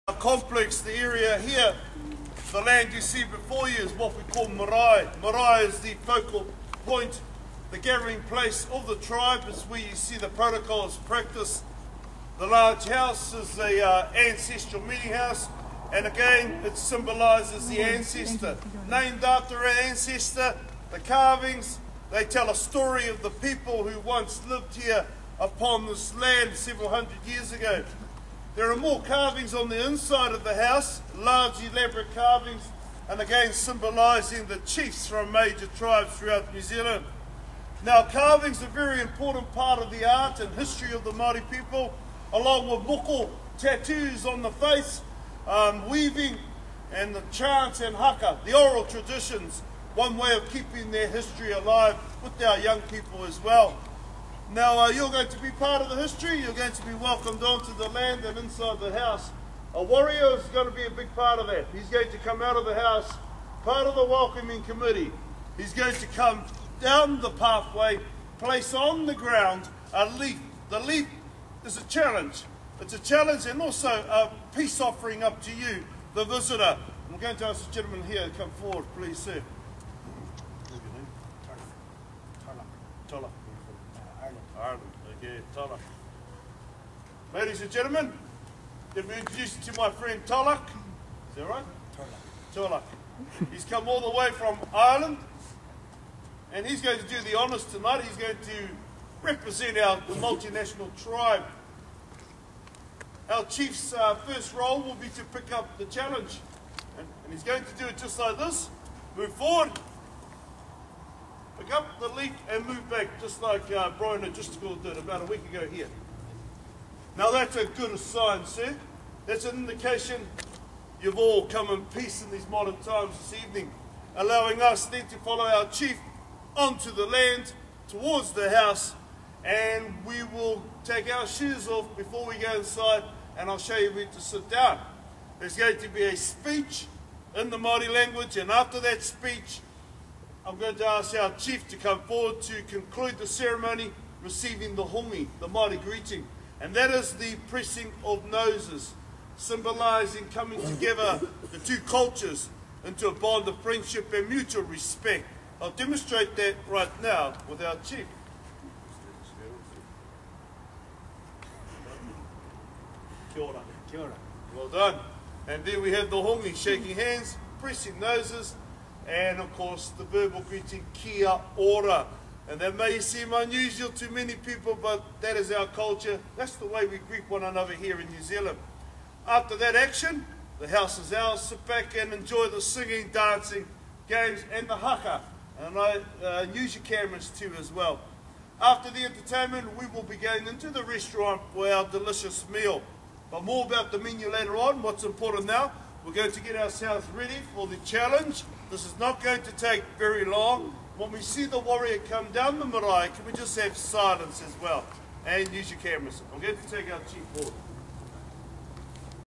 Complex, the area here, the land you see before you is what we call marae. Marae is the focal point, the gathering place of the tribe. It's where you see the protocols practiced. The large house is the ancestral meeting house, and again it symbolises the ancestor. Named after our ancestor, the carvings, they tell a story of the people who once lived here upon this land several hundred years ago. There are more carvings on the inside of the house, large elaborate carvings, and again symbolising the chiefs from major tribes throughout New Zealand. Now, carvings are a very important part of the art and history of the Maori people, along with moko, tattoos on the face, weaving, and the chants and haka, the oral traditions, one way of keeping their history alive with our young people as well. Now, you're going to be part of the history. You're going to be welcomed onto the land and inside the house. A warrior is going to be a big part of that. He's going to come out of the house, part of the welcoming committee. He's going to come down the pathway, place on the ground a leaf. The leaf is a challenge. It's a challenge and also a peace offering up to you, the visitor. I'm going to ask the gentleman here to come forward, please, sir. Tola. Ireland. Okay, Tolak. Ladies and gentlemen, let me introduce you to my friend Tolak. Is that right? Tolak. He's come all the way from Ireland, and he's going to do the honours tonight. He's going to represent the multinational tribe. Our chief's first role will be to pick up the challenge, and he's going to do it just like this. Move forward. Pick up the leaf and move back, just like Brian Logistical did about a week ago here. Now that's a good sign, sir. That's an indication you've all come in peace in these modern times this evening, allowing us then to follow our chief onto the land, towards the house, and we will take our shoes off before we go inside, and I'll show you where to sit down. There's going to be a speech in the Maori language, and after that speech, I'm going to ask our chief to come forward to conclude the ceremony, receiving the hongi, the Maori greeting. And that is the pressing of noses, symbolising coming together the two cultures into a bond of friendship and mutual respect. I'll demonstrate that right now with our chief. Kia ora. Kia ora. Well done. And then we have the hongi, shaking hands, pressing noses, and of course the verbal greeting, kia ora. And that may seem unusual to many people, but that is our culture. That's the way we greet one another here in New Zealand. After that action, the house is ours. Sit back and enjoy the singing, dancing, games, and the haka. And use your cameras too as well. After the entertainment, we will be going into the restaurant for our delicious meal. But more about the menu later on. What's important now, we're going to get ourselves ready for the challenge. This is not going to take very long. When we see the warrior come down the marae, can we just have silence as well? And use your cameras. I'm going to take our chief forward.